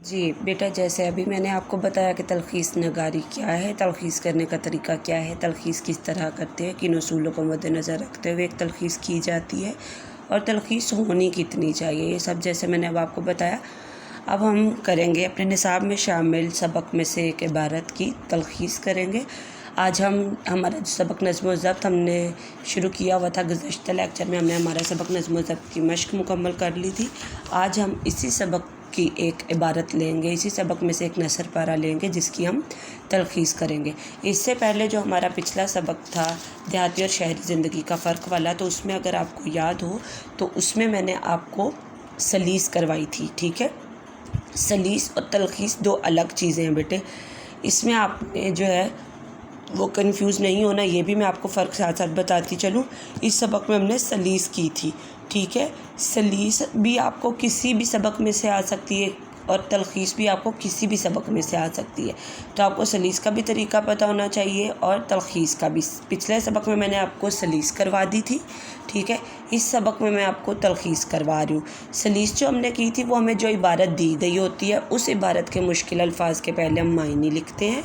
جی بیٹا، جیسے ابھی میں نے آپ کو بتایا کہ تلخیص نگاری کیا ہے، تلخیص کرنے کا طریقہ کیا ہے، تلخیص کس طرح کرتے ہیں، کن اصولوں کو مد نظر رکھتے ہوئے ایک تلخیص کی جاتی ہے اور تلخیص ہونی کتنی چاہیے، یہ سب جیسے میں نے اب آپ کو بتایا۔ اب ہم کریں گے اپنے نصاب میں شامل سبق میں سے ایک عبارت کی تلخیص کریں گے۔ آج ہمارا سبق نظم و ضبط ہم نے شروع کیا ہوا تھا، گزشتہ لیکچر میں ہم نے ہمارا سبق نظم و ضبط کی مشق مکمل کر لی تھی۔ آج ہم اسی سبق کی ایک عبارت لیں گے، اسی سبق میں سے ایک نثر پارہ لیں گے جس کی ہم تلخیص کریں گے۔ اس سے پہلے جو ہمارا پچھلا سبق تھا دیہاتی اور شہری زندگی کا فرق والا، تو اس میں اگر آپ کو یاد ہو تو اس میں نے آپ کو سلیس کروائی تھی، ٹھیک ہے۔ سلیس اور تلخیص دو الگ چیزیں ہیں بیٹے، اس میں آپ نے جو ہے وہ کنفیوز نہیں ہونا، یہ بھی میں آپ کو فرق ساتھ ساتھ بتاتی چلوں۔ اس سبق میں ہم نے سلیس کی تھی، ٹھیک ہے۔ سلیس بھی آپ کو کسی بھی سبق میں سے آ سکتی ہے اور تلخیص بھی آپ کو کسی بھی سبق میں سے آ سکتی ہے، تو آپ کو سلیس کا بھی طریقہ پتہ ہونا چاہیے اور تلخیص کا بھی۔ پچھلے سبق میں نے آپ کو سلیس کروا دی تھی، ٹھیک ہے۔ اس سبق میں آپ کو تلخیص کروا رہی ہوں۔ سلیس جو ہم نے کی تھی وہ ہمیں جو عبارت دی گئی ہوتی ہے اس عبارت کے مشکل الفاظ کے پہلے ہم معنی لکھتے ہیں،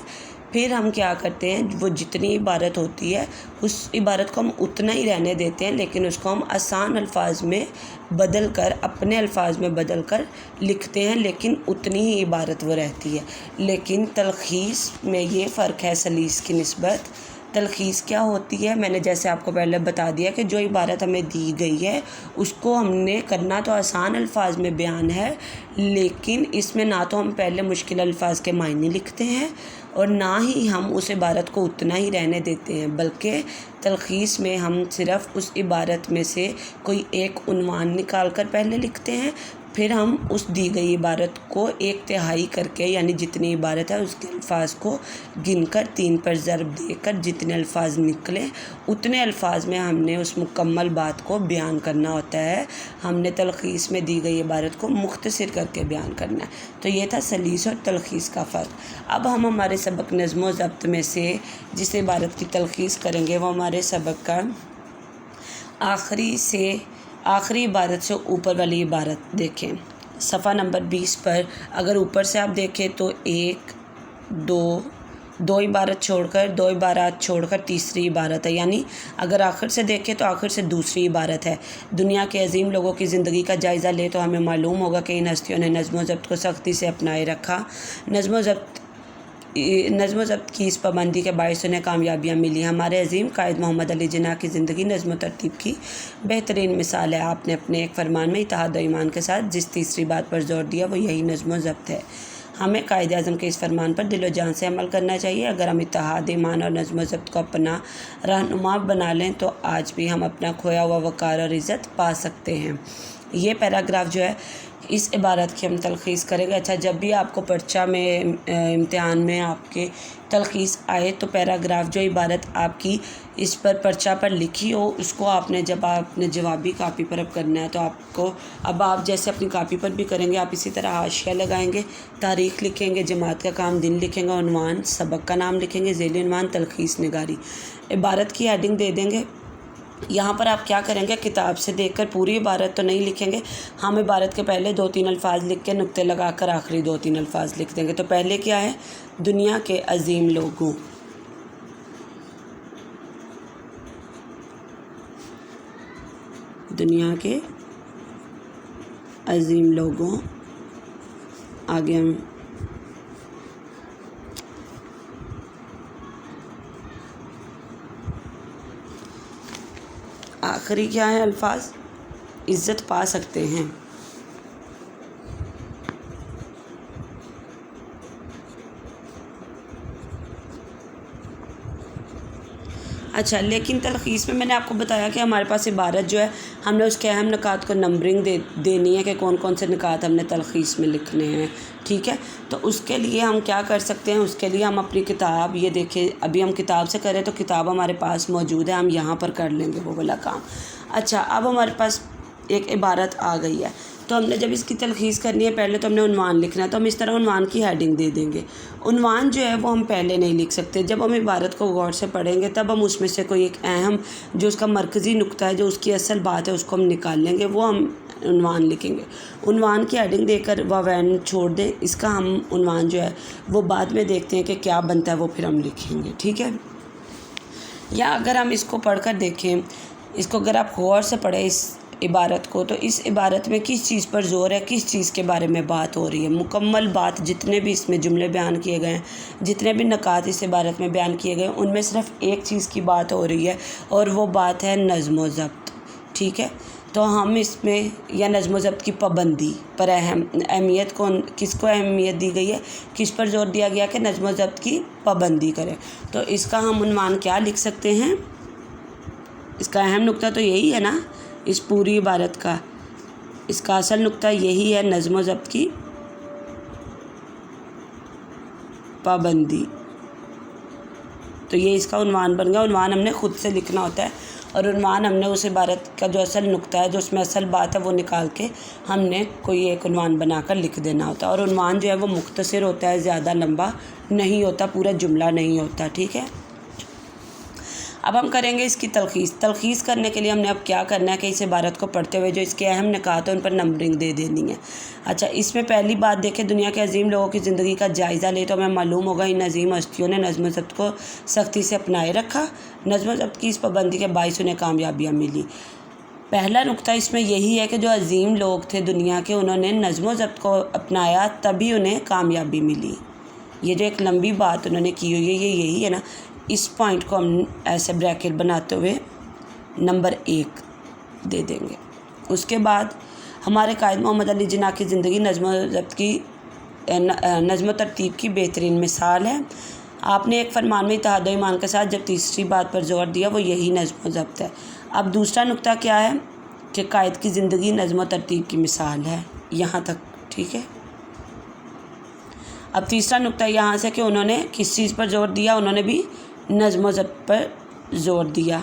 پھر ہم کیا کرتے ہیں، وہ جتنی عبارت ہوتی ہے اس عبارت کو ہم اتنا ہی رہنے دیتے ہیں، لیکن اس کو ہم آسان الفاظ میں بدل کر، اپنے الفاظ میں بدل کر لکھتے ہیں، لیکن اتنی ہی عبارت وہ رہتی ہے۔ لیکن تلخیص میں یہ فرق ہے سلیس کی نسبت۔ تلخیص کیا ہوتی ہے، میں نے جیسے آپ کو پہلے بتا دیا کہ جو عبارت ہمیں دی گئی ہے اس کو ہم نے کرنا تو آسان الفاظ میں بیان ہے، لیکن اس میں نہ تو ہم پہلے مشکل الفاظ کے معنی لکھتے ہیں اور نہ ہی ہم اس عبارت کو اتنا ہی رہنے دیتے ہیں، بلکہ تلخیص میں ہم صرف اس عبارت میں سے کوئی ایک عنوان نکال کر پہلے لکھتے ہیں، پھر ہم اس دی گئی عبارت کو 1/3 کر کے، یعنی جتنی عبارت ہے اس کے الفاظ کو گن کر 3 پر ضرب دے کر جتنے الفاظ نکلیں اتنے الفاظ میں ہم نے اس مکمل بات کو بیان کرنا ہوتا ہے۔ ہم نے تلخیص میں دی گئی عبارت کو مختصر کر کے بیان کرنا ہے۔ تو یہ تھا سلیس اور تلخیص کا فرق۔ اب ہم ہمارے سبق نظم و ضبط میں سے جس عبارت کی تلخیص کریں گے وہ ہمارے سبق کا آخری عبارت سے اوپر والی عبارت دیکھیں، صفحہ نمبر 20 پر۔ اگر اوپر سے آپ دیکھیں تو 1 دو عبارت چھوڑ کر، 2 عبارات چھوڑ کر تیسری عبارت ہے، یعنی اگر آخر سے دیکھیں تو آخر سے دوسری عبارت ہے۔ دنیا کے عظیم لوگوں کی زندگی کا جائزہ لے تو ہمیں معلوم ہوگا کہ ان ہستیوں نے نظم و ضبط کو سختی سے اپنائے رکھا۔ نظم و ضبط کی اس پابندی کے باعث انہیں کامیابیاں ملی۔ ہمارے عظیم قائد محمد علی جناح کی زندگی نظم و ترتیب کی بہترین مثال ہے۔ آپ نے اپنے ایک فرمان میں اتحاد و ایمان کے ساتھ جس تیسری بات پر زور دیا وہ یہی نظم و ضبط ہے۔ ہمیں قائد اعظم کے اس فرمان پر دل و جان سے عمل کرنا چاہیے۔ اگر ہم اتحاد، ایمان اور نظم و ضبط کو اپنا رہنما بنا لیں تو آج بھی ہم اپنا کھویا ہوا وقار اور عزت پا سکتے ہیں۔ یہ پیراگراف جو ہے اس عبارت کی ہم تلخیص کریں گے۔ اچھا، جب بھی آپ کو پرچہ میں امتحان میں آپ کے تلخیص آئے تو پیراگراف جو عبارت آپ کی اس پر پرچہ پر لکھی ہو اس کو آپ نے جب آپ نے جوابی کاپی پر اب کرنا ہے تو آپ جیسے اپنی کاپی پر بھی کریں گے، آپ اسی طرح حاشیہ لگائیں گے، تاریخ لکھیں گے، جماعت کا کام دن لکھیں گے، عنوان سبق کا نام لکھیں گے، ذیلی عنوان تلخیص نگاری، عبارت کی ہیڈنگ دے دیں گے۔ یہاں پر آپ کیا کریں گے، کتاب سے دیکھ کر پوری عبارت تو نہیں لکھیں گے، ہم عبارت کے پہلے 2-3 الفاظ لکھ کے نقطے لگا کر آخری 2-3 الفاظ لکھ دیں گے۔ تو پہلے کیا ہے، دنیا کے عظیم لوگوں، دنیا کے عظیم لوگوں، آگے ہم آخری کیا ہے الفاظ، عزت پا سکتے ہیں۔ اچھا، لیکن تلخیص میں نے آپ کو بتایا کہ ہمارے پاس عبارت جو ہے ہم نے اس کے اہم نکات کو نمبرنگ دینی ہے کہ کون کون سے نکات ہم نے تلخیص میں لکھنے ہیں، ٹھیک ہے۔ تو اس کے لیے ہم کیا کر سکتے ہیں، اس کے لیے ہم اپنی کتاب، یہ دیکھیں ابھی ہم کتاب سے کریں تو کتاب ہمارے پاس موجود ہے، ہم یہاں پر کر لیں گے وہ والا کام۔ اچھا، اب ہمارے پاس ایک عبارت آ گئی ہے تو ہم نے جب اس کی تلخیص کرنی ہے پہلے تو ہم نے عنوان لکھنا ہے، تو ہم اس طرح عنوان کی ہیڈنگ دے دیں گے۔ عنوان جو ہے وہ ہم پہلے نہیں لکھ سکتے، جب ہم عبارت کو غور سے پڑھیں گے تب ہم اس میں سے کوئی ایک اہم جو اس کا مرکزی نقطہ ہے، جو اس کی اصل بات ہے، اس کو ہم نکال لیں گے، وہ ہم عنوان لکھیں گے۔ عنوان کی ہیڈنگ دے کر وین چھوڑ دیں، اس کا ہم عنوان جو ہے وہ بعد میں دیکھتے ہیں کہ کیا بنتا ہے، وہ پھر ہم لکھیں گے، ٹھیک ہے۔ یا اگر ہم اس کو پڑھ کر دیکھیں، اس کو اگر آپ غور سے پڑھیں اس عبارت کو، تو اس عبارت میں کس چیز پر زور ہے، کس چیز کے بارے میں بات ہو رہی ہے، مکمل بات جتنے بھی اس میں جملے بیان کیے گئے ہیں، جتنے بھی نکات اس عبارت میں بیان کیے گئے ہیں، ان میں صرف ایک چیز کی بات ہو رہی ہے، اور وہ بات ہے نظم و ضبط، ٹھیک ہے۔ تو ہم اس میں یا نظم و ضبط کی پابندی پر اہمیت کس کو اہمیت دی گئی ہے، کس پر زور دیا گیا کہ نظم و ضبط کی پابندی کریں، تو اس کا ہم عنوان کیا لکھ سکتے ہیں؟ اس کا اہم نقطہ تو یہی ہے نا، اس پوری عبارت کا اس کا اصل نقطہ یہی ہے، نظم و ضبط کی پابندی، تو یہ اس کا عنوان بن گیا۔ عنوان ہم نے خود سے لکھنا ہوتا ہے، اور عنوان ہم نے اس عبارت کا جو اصل نقطہ ہے، جو اس میں اصل بات ہے، وہ نکال کے ہم نے کوئی ایک عنوان بنا کر لکھ دینا ہوتا ہے، اور عنوان جو ہے وہ مختصر ہوتا ہے، زیادہ لمبا نہیں ہوتا، پورا جملہ نہیں ہوتا، ٹھیک ہے۔ اب ہم کریں گے اس کی تلخیص کرنے کے لیے ہم نے اب کیا کرنا ہے کہ اس عبارت کو پڑھتے ہوئے جو اس کے اہم نکات ہیں ان پر نمبرنگ دے دینی ہے۔ اچھا، اس میں پہلی بات دیکھیں، دنیا کے عظیم لوگوں کی زندگی کا جائزہ لے تو ہمیں معلوم ہوگا ان عظیم ہستیوں نے نظم و ضبط کو سختی سے اپنائے رکھا، نظم و ضبط کی اس پابندی کے باعث انہیں کامیابیاں ملی۔ پہلا نقطہ اس میں یہی ہے کہ جو عظیم لوگ تھے دنیا کے، انہوں نے نظم و ضبط کو اپنایا، تبھی انہیں کامیابی ملی۔ یہ جو ایک لمبی بات انہوں نے کی ہوئی ہے، یہ یہی ہے نا، اس پوائنٹ کو ہم ایسے بریکٹ بناتے ہوئے نمبر 1 دے دیں گے۔ اس کے بعد ہمارے قائد محمد علی جناح کی زندگی نظم و ضبط کی نظم و ترتیب کی بہترین مثال ہے۔ آپ نے ایک فرمان میں اتحاد و ایمان کے ساتھ جب تیسری بات پر زور دیا، وہ یہی نظم و ضبط ہے۔ اب دوسرا نقطہ کیا ہے کہ قائد کی زندگی نظم و ترتیب کی مثال ہے، یہاں تک ٹھیک ہے۔ اب تیسرا نقطہ یہاں سے کہ انہوں نے کس چیز پر زور دیا، انہوں نے بھی نظم و ضبط پر زور دیا۔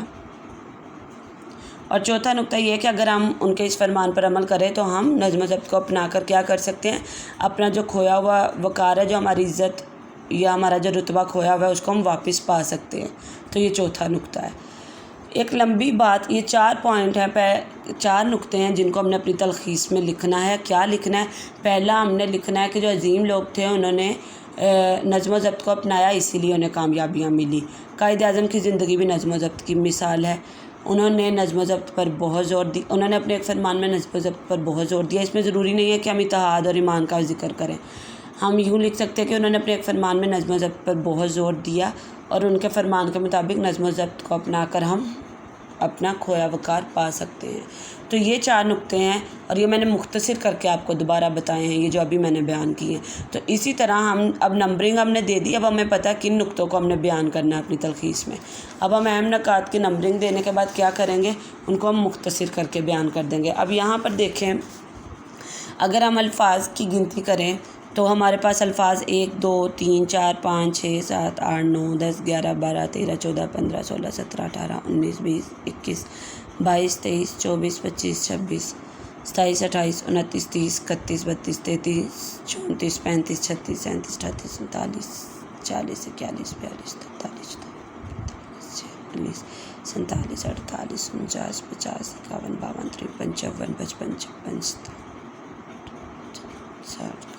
اور چوتھا نقطہ یہ ہے کہ اگر ہم ان کے اس فرمان پر عمل کریں تو ہم نظم و ضبط کو اپنا کر کیا کر سکتے ہیں، اپنا جو کھویا ہوا وقار ہے، جو ہماری عزت یا ہمارا جو رتبہ کھویا ہوا ہے، اس کو ہم واپس پا سکتے ہیں۔ تو یہ چوتھا نقطہ ہے۔ ایک لمبی بات، یہ 4 پوائنٹ ہیں، 4 نقطے ہیں جن کو ہم نے اپنی تلخیص میں لکھنا ہے۔ کیا لکھنا ہے؟ پہلا ہم نے لکھنا ہے کہ جو عظیم لوگ تھے انہوں نے نظم و ضبط کو اپنایا، اسی لیے انہیں کامیابیاں ملی۔ قائد اعظم کی زندگی بھی نظم و ضبط کی مثال ہے، انہوں نے نظم و ضبط پر بہت زور دی، انہوں نے اپنے ایک فرمان میں نظم و ضبط پر بہت زور دیا۔ اس میں ضروری نہیں ہے کہ ہم اتحاد اور ایمان کا ذکر کریں، ہم یوں لکھ سکتے ہیں کہ انہوں نے اپنے ایک فرمان میں نظم و ضبط پر بہت زور دیا، اور ان کے فرمان کے مطابق نظم و ضبط کو اپنا کر ہم اپنا کھویا وقار پا سکتے ہیں۔ تو یہ 4 نقطے ہیں، اور یہ میں نے مختصر کر کے آپ کو دوبارہ بتائے ہیں، یہ جو ابھی میں نے بیان کیے ہیں۔ تو اسی طرح ہم اب نمبرنگ ہم نے دے دی، اب ہمیں پتہ ہے کن نقطوں کو ہم نے بیان کرنا ہے اپنی تلخیص میں۔ اب ہم اہم نکات کی نمبرنگ دینے کے بعد کیا کریں گے، ان کو ہم مختصر کر کے بیان کر دیں گے۔ اب یہاں پر دیکھیں، اگر ہم الفاظ کی گنتی کریں تو ہمارے پاس الفاظ 1 2 3 4 5 6 7 8 9 10 11 12 13 14 15 16 17 18 19 20 21 22 23 24 25 26 27 28 29 30 31 32 33 34 35 36 37 38 39 40 41 42 43 44 47 48 49 50 51 52 53 54 55 56 60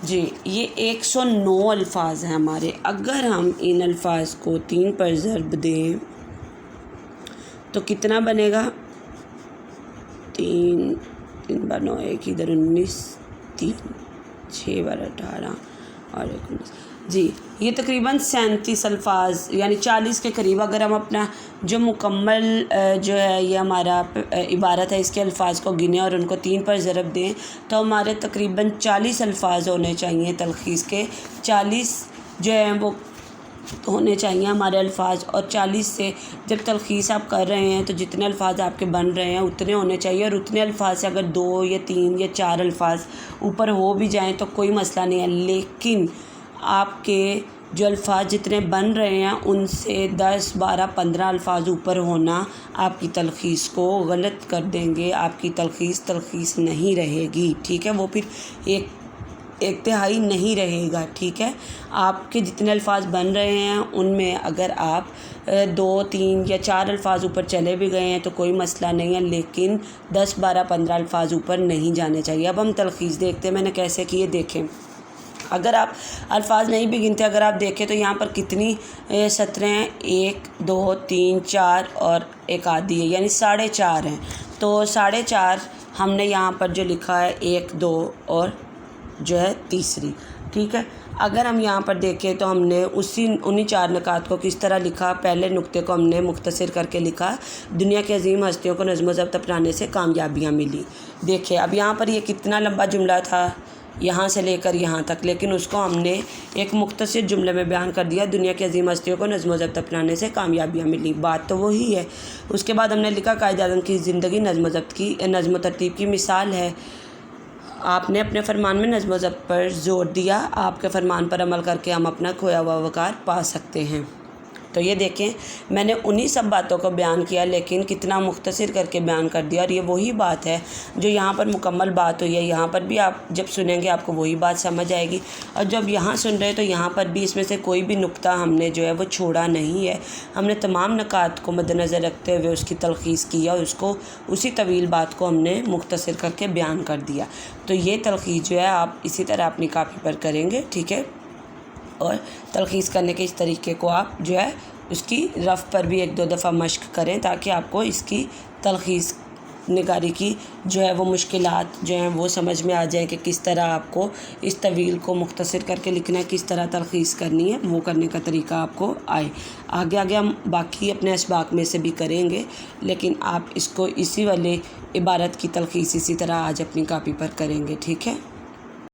جی، یہ 109 الفاظ ہیں ہمارے۔ اگر ہم ان الفاظ کو 3 پر ضرب دیں تو کتنا بنے گا؟ 3 بار 9 1 ادھر 19 3 6 بار 18 اور 19 جی یہ تقریباً 37 الفاظ یعنی 40 کے قریب اگر ہم اپنا جو مکمل جو ہے یہ ہمارا عبارت ہے اس کے الفاظ کو گنیں اور ان کو 3 پر ضرب دیں تو ہمارے تقریباً 40 الفاظ ہونے چاہیے تلخیص کے، 40 جو ہیں وہ ہونے چاہیے ہمارے الفاظ، اور 40 سے جب تلخیص آپ کر رہے ہیں تو جتنے الفاظ آپ کے بن رہے ہیں اتنے ہونے چاہیے، اور اتنے الفاظ سے اگر 2 یا 3 یا 4 الفاظ اوپر ہو بھی جائیں تو کوئی مسئلہ نہیں ہے، لیکن آپ کے جو الفاظ جتنے بن رہے ہیں ان سے 10 12 15 الفاظ اوپر ہونا آپ کی تلخیص کو غلط کر دیں گے، آپ کی تلخیص نہیں رہے گی، ٹھیک ہے، وہ پھر ایک تہائی نہیں رہے گا، ٹھیک ہے۔ آپ کے جتنے الفاظ بن رہے ہیں ان میں اگر آپ 2 3 یا 4 الفاظ اوپر چلے بھی گئے ہیں تو کوئی مسئلہ نہیں ہے، لیکن 10 12 15 الفاظ اوپر نہیں جانے چاہیے۔ اب ہم تلخیص دیکھتے ہیں میں نے کیسے کی ہے، دیکھیں اگر آپ الفاظ نہیں بھی گنتے، اگر آپ دیکھیں تو یہاں پر کتنی سطریں ہیں، 1 2 3 4 اور ایک آدھی ہے، یعنی 4.5 ہیں، تو 4.5 ہم نے یہاں پر جو لکھا ہے 1 2 اور جو ہے تیسری، ٹھیک ہے۔ اگر ہم یہاں پر دیکھیں تو ہم نے انہی 4 نکات کو کس طرح لکھا، پہلے نقطے کو ہم نے مختصر کر کے لکھا، دنیا کی عظیم ہستیوں کو نظم و ضبط اپنانے سے کامیابیاں ملی۔ دیکھیں اب یہاں پر یہ کتنا لمبا جملہ تھا یہاں سے لے کر یہاں تک، لیکن اس کو ہم نے ایک مختصر جملے میں بیان کر دیا، دنیا کی عظیم ہستیوں کو نظم و ضبط اپنانے سے کامیابیاں ملی، بات تو وہی ہے۔ اس کے بعد ہم نے لکھا قائد اعظم کی زندگی نظم و ترتیب کی مثال ہے، آپ نے اپنے فرمان میں نظم و ضبط پر زور دیا، آپ کے فرمان پر عمل کر کے ہم اپنا کھویا ہوا وقار پا سکتے ہیں۔ تو یہ دیکھیں میں نے انہی سب باتوں کو بیان کیا، لیکن کتنا مختصر کر کے بیان کر دیا، اور یہ وہی بات ہے جو یہاں پر مکمل بات ہوئی ہے، یہاں پر بھی آپ جب سنیں گے آپ کو وہی بات سمجھ آئے گی، اور جب یہاں سن رہے تو یہاں پر بھی اس میں سے کوئی بھی نقطہ ہم نے جو ہے وہ چھوڑا نہیں ہے، ہم نے تمام نکات کو مد نظر رکھتے ہوئے اس کی تلخیص کی اور اس کو اسی طویل بات کو ہم نے مختصر کر کے بیان کر دیا۔ تو یہ تلخیص جو ہے آپ اسی طرح اپنی کاپی پر کریں گے، ٹھیک ہے، اور تلخیص کرنے کے اس طریقے کو آپ جو ہے اس کی رف پر بھی 1 2 دفعہ مشق کریں تاکہ آپ کو اس کی تلخیص نگاری کی جو ہے وہ مشکلات جو ہیں وہ سمجھ میں آ جائیں کہ کس طرح آپ کو اس طویل کو مختصر کر کے لکھنا ہے، کس طرح تلخیص کرنی ہے، وہ کرنے کا طریقہ آپ کو آئے۔ آگے ہم باقی اپنے اسباق میں سے بھی کریں گے، لیکن آپ اس کو اسی والے عبارت کی تلخیص اسی طرح آج اپنی کاپی پر کریں گے، ٹھیک ہے۔